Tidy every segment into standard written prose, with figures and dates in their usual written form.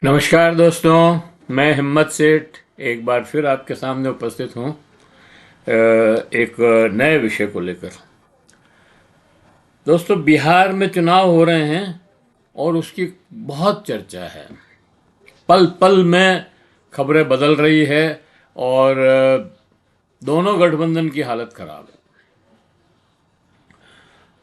नमस्कार दोस्तों, मैं हिम्मत सेठ एक बार फिर आपके सामने उपस्थित हूँ एक नए विषय को लेकर। दोस्तों, बिहार में चुनाव हो रहे हैं और उसकी बहुत चर्चा है। पल पल में खबरें बदल रही है और दोनों गठबंधन की हालत खराब है।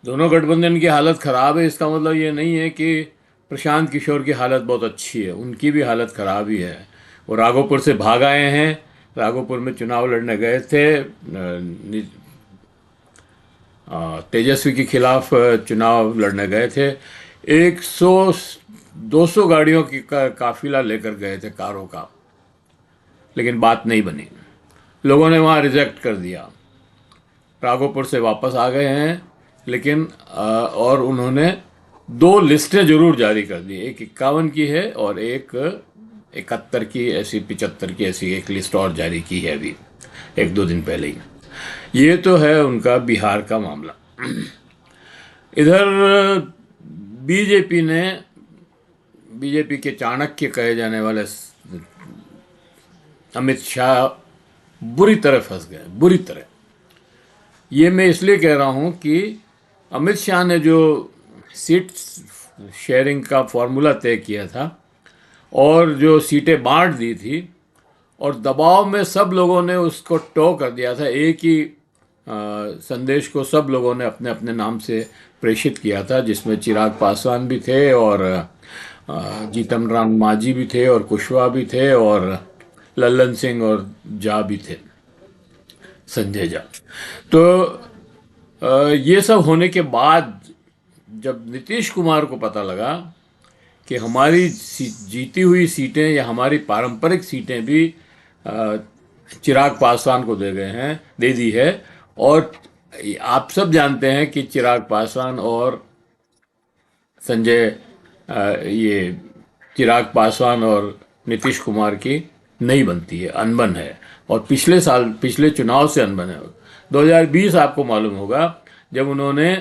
दोनों गठबंधन की हालत खराब है, इसका मतलब ये नहीं है कि प्रशांत किशोर की हालत बहुत अच्छी है, उनकी भी हालत खराब ही है। वो राघोपुर से भाग आए हैं, राघोपुर में चुनाव लड़ने गए थे, तेजस्वी के खिलाफ चुनाव लड़ने गए थे। 100-200 गाड़ियों की काफिला लेकर गए थे, कारों का, लेकिन बात नहीं बनी। लोगों ने वहाँ रिजेक्ट कर दिया। राघोपुर से वापस आ गए हैं, लेकिन और उन्होंने 2 लिस्टें जरूर जारी कर दी। एक 51 की है और एक 71 की, ऐसी 75 की, ऐसी एक लिस्ट और जारी की है अभी 1-2 दिन पहले ही। ये तो है उनका बिहार का मामला। इधर बीजेपी के चाणक्य कहे जाने वाले अमित शाह बुरी तरह फंस गए, बुरी तरह। ये मैं इसलिए कह रहा हूँ कि अमित शाह ने जो सीट शेयरिंग का फॉर्मूला तय किया था और जो सीटें बांट दी थी, और दबाव में सब लोगों ने उसको टो कर दिया था। एक ही संदेश को सब लोगों ने अपने अपने नाम से प्रेषित किया था, जिसमें चिराग पासवान भी थे और जीतन राम मांझी भी थे और कुशवाहा भी थे और लल्लन सिंह और झा भी थे, संजय झा। तो ये सब होने के बाद जब नीतीश कुमार को पता लगा कि हमारी जीती हुई सीटें या हमारी पारंपरिक सीटें भी चिराग पासवान को दे दी है, और आप सब जानते हैं कि चिराग पासवान और संजय ये चिराग पासवान और नीतीश कुमार की नहीं बनती है, अनबन है, और पिछले चुनाव से अनबन है। 2020 आपको मालूम होगा, जब उन्होंने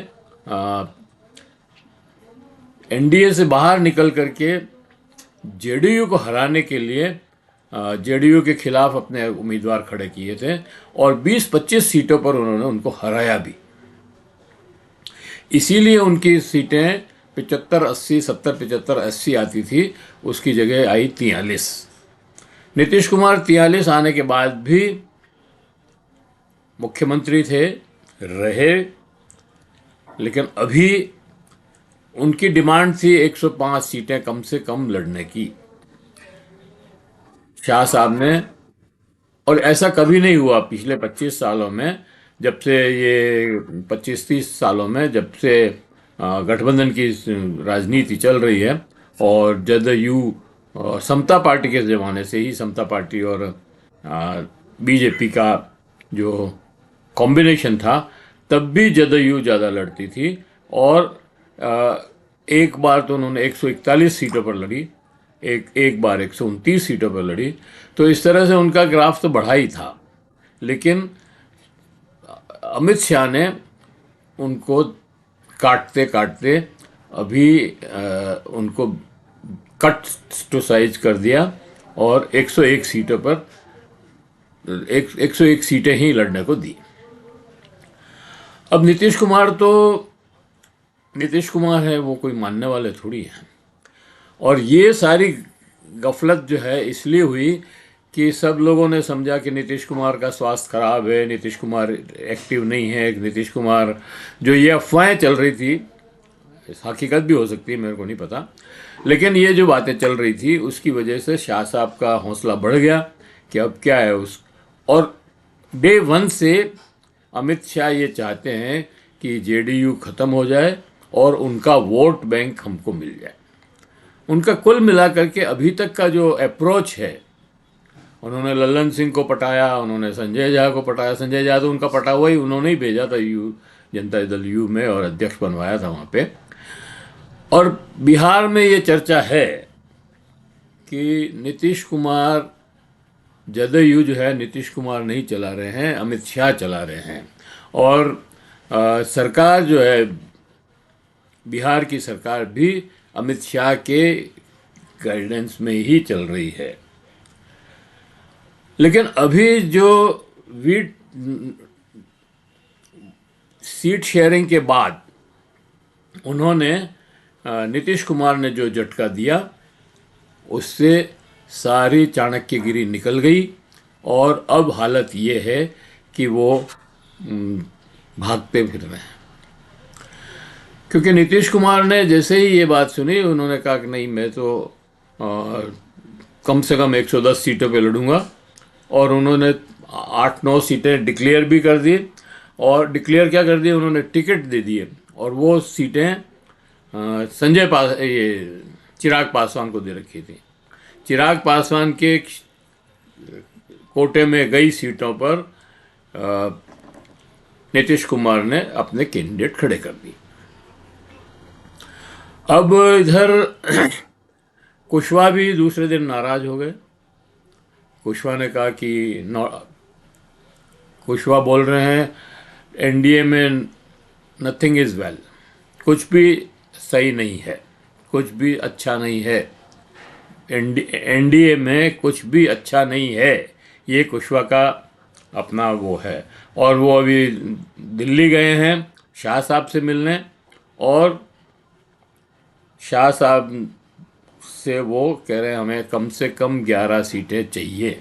एनडीए से बाहर निकल करके जेडीयू को हराने के लिए जेडीयू के खिलाफ अपने उम्मीदवार खड़े किए थे, और 20-25 सीटों पर उन्होंने उनको हराया भी। इसीलिए उनकी सीटें 75-80, 70-75-80 आती थी, उसकी जगह आई 43। नीतीश कुमार 43 आने के बाद भी मुख्यमंत्री रहे, लेकिन अभी उनकी डिमांड थी 105 सीटें कम से कम लड़ने की, शाह साहब ने। और ऐसा कभी नहीं हुआ पिछले 25 सालों में, जब से ये 25-30 सालों में, जब से गठबंधन की राजनीति चल रही है। और जदयू समता पार्टी के ज़माने से ही, समता पार्टी और बीजेपी का जो कॉम्बिनेशन था, तब भी जदयू ज़्यादा लड़ती थी। और एक बार तो उन्होंने 141 सीटों पर लड़ी, एक बार 129 सीटों पर लड़ी। तो इस तरह से उनका ग्राफ तो बढ़ा ही था, लेकिन अमित शाह ने उनको काटते काटते अभी उनको कट टू साइज कर दिया, और 101 सीटों पर 101 सीटें ही लड़ने को दी। अब नीतीश कुमार है, वो कोई मानने वाले थोड़ी हैं। और ये सारी गफलत जो है इसलिए हुई कि सब लोगों ने समझा कि नीतीश कुमार का स्वास्थ्य खराब है, नीतीश कुमार एक्टिव नहीं है, नीतीश कुमार, जो ये अफवाहें चल रही थी, हकीकत भी हो सकती है, मेरे को नहीं पता, लेकिन ये जो बातें चल रही थी उसकी वजह से शाह साहब का हौसला बढ़ गया कि अब क्या है और डे 1 से अमित शाह ये चाहते हैं कि जेडीयू ख़त्म हो जाए और उनका वोट बैंक हमको मिल जाए। उनका कुल मिलाकर के अभी तक का जो अप्रोच है, उन्होंने लल्लन सिंह को पटाया, उन्होंने संजय झा को पटाया। संजय झा तो उनका पटा हुआ ही, उन्होंने ही भेजा था जनता दल यू में, और अध्यक्ष बनवाया था वहाँ पे। और बिहार में ये चर्चा है कि नीतीश कुमार, जदयू जो है, नीतीश कुमार नहीं चला रहे हैं, अमित शाह चला रहे हैं। और सरकार जो है, बिहार की सरकार भी अमित शाह के गाइडेंस में ही चल रही है। लेकिन अभी जो वीट सीट शेयरिंग के बाद उन्होंने नीतीश कुमार ने जो झटका दिया, उससे सारी चाणक्यगिरी निकल गई और अब हालत ये है कि वो भागते फिर रहे हैं। क्योंकि नीतीश कुमार ने जैसे ही ये बात सुनी, उन्होंने कहा कि नहीं, मैं तो कम से कम 110 सीटों पे लड़ूंगा। और उन्होंने 8-9 सीटें डिक्लेयर भी कर दी। और डिक्लेयर क्या कर दिए, उन्होंने टिकट दे दिए। और वो सीटें ये चिराग पासवान को दे रखी थी। चिराग पासवान के कोटे में गई सीटों पर नीतीश कुमार ने अपने कैंडिडेट खड़े कर दिए। अब इधर कुशवाहा भी दूसरे दिन नाराज हो गए। कुशवाहा ने कहा कि कुशवाहा बोल रहे हैं एनडीए में नथिंग इज़ वेल, कुछ भी सही नहीं है, कुछ भी अच्छा नहीं है, एनडीए में कुछ भी अच्छा नहीं है। ये कुशवाहा का अपना वो है। और वो अभी दिल्ली गए हैं शाह साहब से मिलने, और शाह साहब से वो कह रहे हैं हमें कम से कम 11 सीटें चाहिए।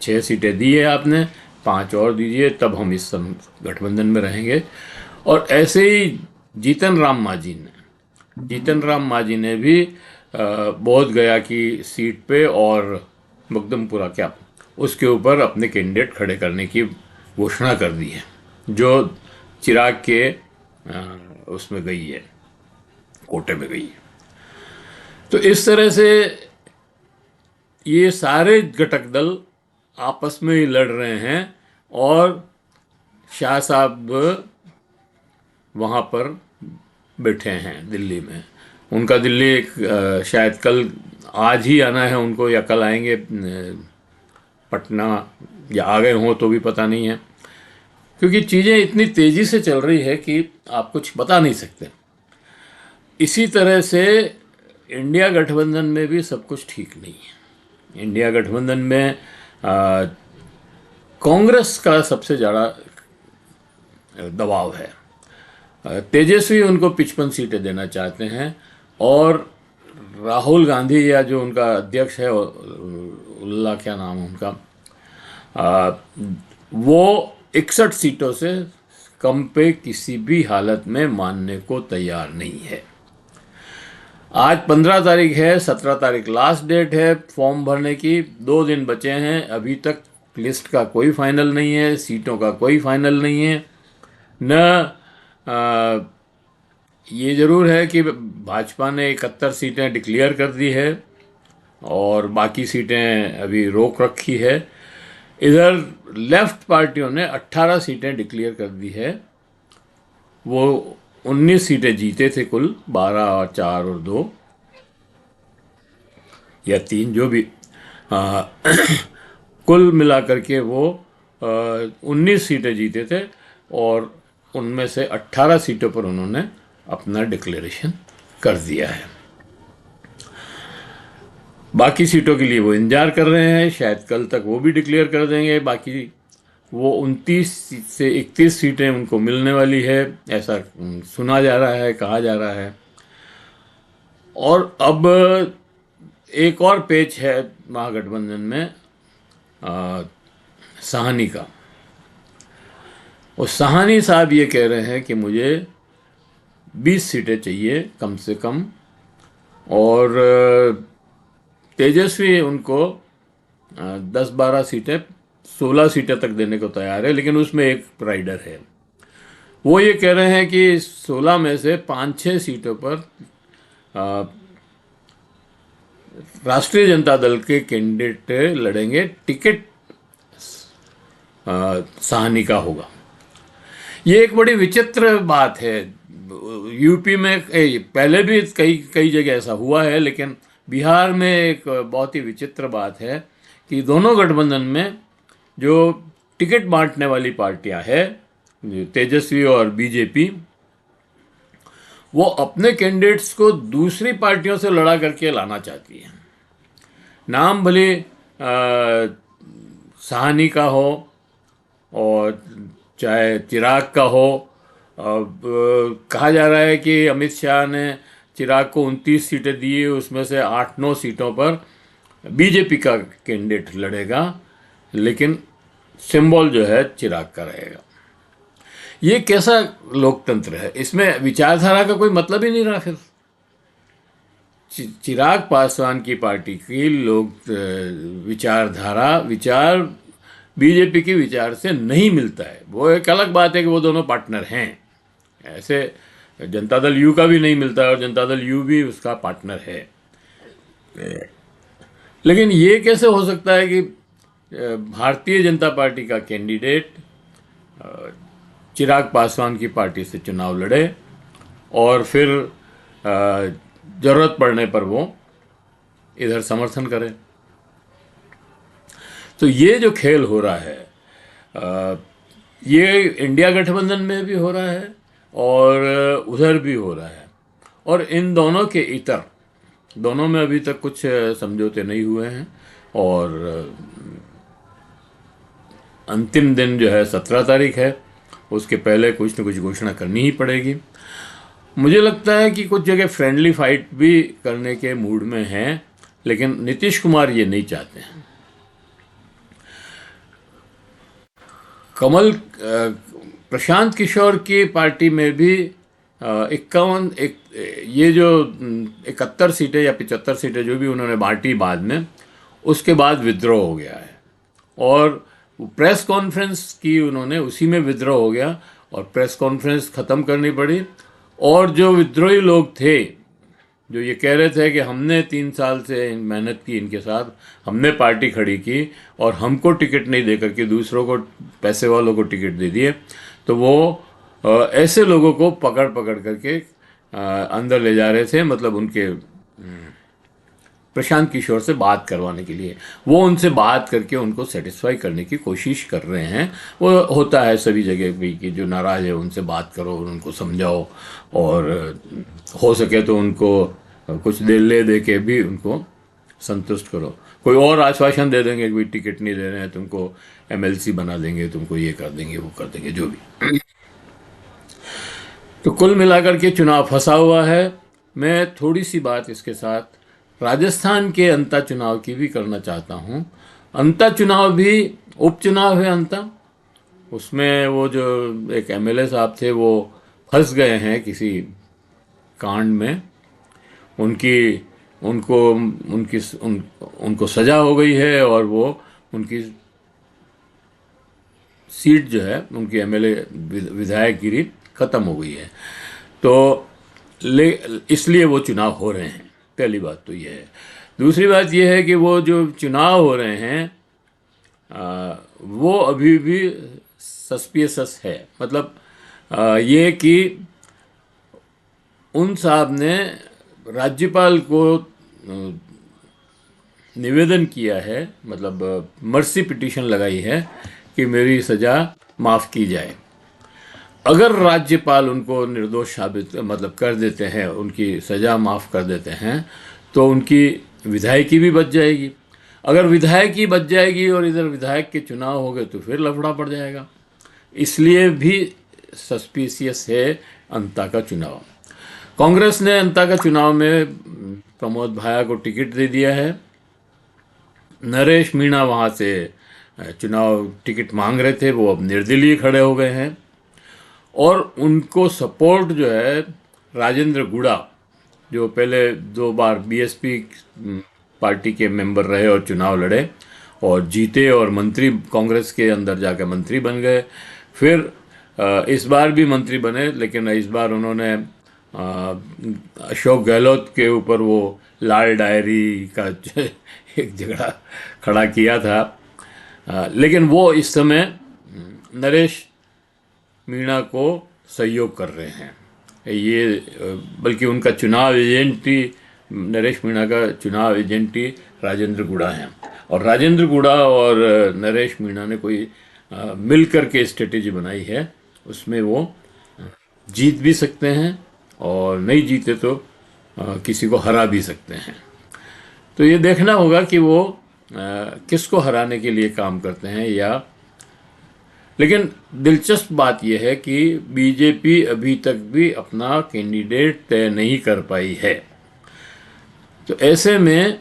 6 सीटें दी है आपने, 5 और दीजिए, तब हम इस गठबंधन में रहेंगे। और ऐसे ही जीतन राम मांझी ने भी बोध गया की सीट पे और मुकदमपुरा क्या उसके ऊपर अपने कैंडिडेट खड़े करने की घोषणा कर दी है, जो चिराग के उसमें गई है, कोटे में गई है। तो इस तरह से ये सारे घटक दल आपस में ही लड़ रहे हैं और शाह साहब वहाँ पर बैठे हैं दिल्ली में। उनका दिल्ली शायद कल आज ही आना है उनको, या कल आएंगे पटना, या आ गए हों तो भी पता नहीं है। क्योंकि चीज़ें इतनी तेज़ी से चल रही है कि आप कुछ बता नहीं सकते। इसी तरह से इंडिया गठबंधन में भी सब कुछ ठीक नहीं है। इंडिया गठबंधन में कांग्रेस का सबसे ज़्यादा दबाव है। तेजस्वी उनको 55 सीटें देना चाहते हैं, और राहुल गांधी या जो उनका अध्यक्ष है, उल्ला क्या नाम है उनका, वो 61 सीटों से कम पे किसी भी हालत में मानने को तैयार नहीं है। आज 15 तारीख है, 17 तारीख लास्ट डेट है फॉर्म भरने की। 2 दिन बचे हैं, अभी तक लिस्ट का कोई फाइनल नहीं है, सीटों का कोई फाइनल नहीं है। न ये ज़रूर है कि भाजपा ने 71 सीटें डिक्लेयर कर दी है और बाकी सीटें अभी रोक रखी है। इधर लेफ्ट पार्टियों ने 18 सीटें डिक्लेयर कर दी है। वो 19 सीटें जीते थे कुल, 12 और 4 और 2 या 3 जो भी कुल मिलाकर के वो 19 सीटें जीते थे, और उनमें से 18 सीटों पर उन्होंने अपना डिक्लेरेशन कर दिया है। बाकी सीटों के लिए वो इंतजार कर रहे हैं, शायद कल तक वो भी डिक्लेयर कर देंगे। बाकी वो 29 से 31 सीटें उनको मिलने वाली है, ऐसा सुना जा रहा है, कहा जा रहा है। और अब एक और पेच है महागठबंधन में साहनी का। और साहनी साहब ये कह रहे हैं कि मुझे 20 सीटें चाहिए कम से कम, और तेजस्वी उनको 10-12 सीटें, 16 सीटें तक देने को तैयार है, लेकिन उसमें एक राइडर है। वो ये कह रहे हैं कि 16 में से 5-6 सीटों पर राष्ट्रीय जनता दल के कैंडिडेट लड़ेंगे, टिकट साहनी का होगा। ये एक बड़ी विचित्र बात है। यूपी में पहले भी कई जगह ऐसा हुआ है, लेकिन बिहार में एक बहुत ही विचित्र बात है कि दोनों गठबंधन में जो टिकट बांटने वाली पार्टियां हैं, तेजस्वी और बीजेपी, वो अपने कैंडिडेट्स को दूसरी पार्टियों से लड़ा करके लाना चाहती है। नाम भले साहनी का हो और चाहे चिराग का हो। अब कहा जा रहा है कि अमित शाह ने चिराग को 29 सीटें दी, उसमें से 8-9 सीटों पर बीजेपी का कैंडिडेट लड़ेगा, लेकिन सिंबल जो है चिराग का रहेगा। ये कैसा लोकतंत्र है? इसमें विचारधारा का कोई मतलब ही नहीं रहा। फिर चिराग पासवान की पार्टी की लोग विचार बीजेपी के विचार से नहीं मिलता है। वो एक अलग बात है कि वो दोनों पार्टनर हैं। ऐसे जनता दल यू का भी नहीं मिलता है और जनता दल यू भी उसका पार्टनर है। लेकिन ये कैसे हो सकता है कि भारतीय जनता पार्टी का कैंडिडेट चिराग पासवान की पार्टी से चुनाव लड़े और फिर ज़रूरत पड़ने पर वो इधर समर्थन करे? तो ये जो खेल हो रहा है ये इंडिया गठबंधन में भी हो रहा है और उधर भी हो रहा है, और इन दोनों के इतर दोनों में अभी तक कुछ समझौते नहीं हुए हैं। और अंतिम दिन जो है 17 तारीख है, उसके पहले कुछ न कुछ घोषणा करनी ही पड़ेगी। मुझे लगता है कि कुछ जगह फ्रेंडली फाइट भी करने के मूड में हैं, लेकिन नीतीश कुमार ये नहीं चाहते हैं। कमल प्रशांत किशोर की पार्टी में भी 51 ये जो 71 सीटें या 75 सीटें जो भी उन्होंने बांटी बाद में, उसके बाद विद्रोह हो गया है और प्रेस कॉन्फ्रेंस की उन्होंने, उसी में विद्रोह हो गया और प्रेस कॉन्फ्रेंस ख़त्म करनी पड़ी। और जो विद्रोही लोग थे जो ये कह रहे थे कि हमने 3 साल से मेहनत की इनके साथ, हमने पार्टी खड़ी की और हमको टिकट नहीं दे करके दूसरों को, पैसे वालों को टिकट दे दिए, तो वो ऐसे लोगों को पकड़ करके अंदर ले जा रहे थे। मतलब उनके प्रशांत किशोर से बात करवाने के लिए वो उनसे बात करके उनको सेटिस्फाई करने की कोशिश कर रहे हैं। वो होता है सभी जगह भी कि जो नाराज़ है उनसे बात करो, उनको समझाओ और हो सके तो उनको कुछ दे के भी उनको संतुष्ट करो। कोई और आश्वासन दे देंगे कि टिकट नहीं दे रहे हैं, तुमको MLC बना देंगे, तुमको ये कर देंगे, वो कर देंगे, जो भी। तो कुल मिलाकर के चुनाव फंसा हुआ है। मैं थोड़ी सी बात इसके साथ राजस्थान के अंता चुनाव की भी करना चाहता हूँ। अंता चुनाव भी उपचुनाव है अंता, उसमें वो जो एक MLA साहब थे वो फंस गए हैं किसी कांड में, उनको सज़ा हो गई है और वो उनकी सीट जो है उनकी MLA विधायकगिरी ख़त्म हो गई है। तो इसलिए वो चुनाव हो रहे हैं। पहली बात तो ये है। दूसरी बात ये है कि वो जो चुनाव हो रहे हैं वो अभी भी सस्पिशियस है। मतलब ये कि उन साहब ने राज्यपाल को निवेदन किया है, मतलब मर्सी पिटीशन लगाई है कि मेरी सज़ा माफ़ की जाए। अगर राज्यपाल उनको निर्दोष साबित मतलब कर देते हैं, उनकी सज़ा माफ़ कर देते हैं, तो उनकी विधायकी भी बच जाएगी। अगर विधायकी बच जाएगी और इधर विधायक के चुनाव हो गए तो फिर लफड़ा पड़ जाएगा। इसलिए भी सस्पिशियस है अंता का चुनाव। कांग्रेस ने अंता का चुनाव में प्रमोद भाया को टिकट दे दिया है। नरेश मीणा वहाँ से चुनाव टिकट मांग रहे थे, वो अब निर्दलीय खड़े हो गए हैं और उनको सपोर्ट जो है राजेंद्र गुड़ा, जो पहले 2 बार BSP पार्टी के मेंबर रहे और चुनाव लड़े और जीते और मंत्री, कांग्रेस के अंदर जाकर मंत्री बन गए। फिर इस बार भी मंत्री बने, लेकिन इस बार उन्होंने अशोक गहलोत के ऊपर वो लाल डायरी का एक झगड़ा खड़ा किया था। लेकिन वो इस समय नरेश मीणा को सहयोग कर रहे हैं। ये बल्कि उनका चुनाव एजेंट ही, नरेश मीणा का चुनाव एजेंट ही राजेंद्र गुड़ा हैं। और राजेंद्र गुड़ा और नरेश मीणा ने कोई मिल कर के स्ट्रेटेजी बनाई है, उसमें वो जीत भी सकते हैं और नहीं जीते तो किसी को हरा भी सकते हैं। तो ये देखना होगा कि वो किसको हराने के लिए काम करते हैं या। लेकिन दिलचस्प बात यह है कि बीजेपी अभी तक भी अपना कैंडिडेट तय नहीं कर पाई है। तो ऐसे में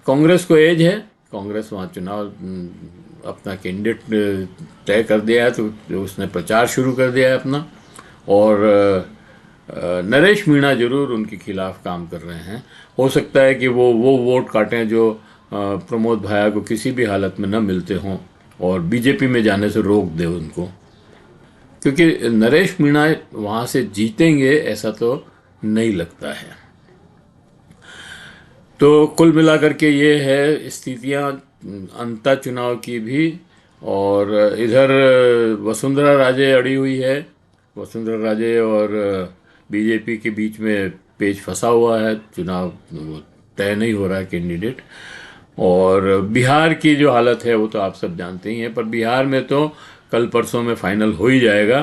कांग्रेस को एज है, कांग्रेस वहाँ चुनाव अपना कैंडिडेट तय कर दिया है, तो उसने प्रचार शुरू कर दिया है अपना। और नरेश मीणा जरूर उनके खिलाफ काम कर रहे हैं। हो सकता है कि वो वोट काटें जो प्रमोद भाया को किसी भी हालत में न मिलते हों और बीजेपी में जाने से रोक दे उनको, क्योंकि नरेश मीणा वहाँ से जीतेंगे ऐसा तो नहीं लगता है। तो कुल मिलाकर के ये है स्थितियाँ अंता चुनाव की भी। और इधर वसुंधरा राजे अड़ी हुई है। वसुंधरा राजे और बीजेपी के बीच में पेच फंसा हुआ है, चुनाव तय नहीं हो रहा है कैंडिडेट। और बिहार की जो हालत है वो तो आप सब जानते ही हैं, पर बिहार में तो कल परसों में फाइनल हो ही जाएगा।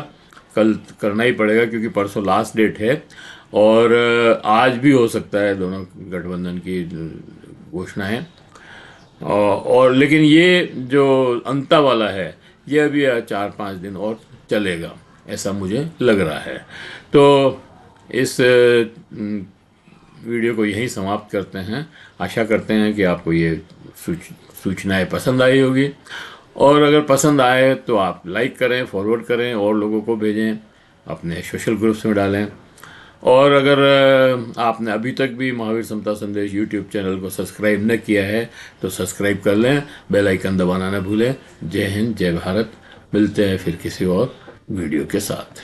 कल करना ही पड़ेगा क्योंकि परसों लास्ट डेट है, और आज भी हो सकता है दोनों गठबंधन की घोषणा है। और लेकिन ये जो अंता वाला है ये अभी 4-5 दिन और चलेगा, ऐसा मुझे लग रहा है। तो इस वीडियो को यहीं समाप्त करते हैं। आशा करते हैं कि आपको ये सूचनाएं पसंद आई होगी, और अगर पसंद आए तो आप लाइक करें, फॉरवर्ड करें, और लोगों को भेजें, अपने सोशल ग्रुप्स में डालें। और अगर आपने अभी तक भी महावीर समता संदेश यूट्यूब चैनल को सब्सक्राइब न किया है तो सब्सक्राइब कर लें, बेल आइकन दबाना न भूलें। जय हिंद, जय भारत। मिलते हैं फिर किसी और वीडियो के साथ।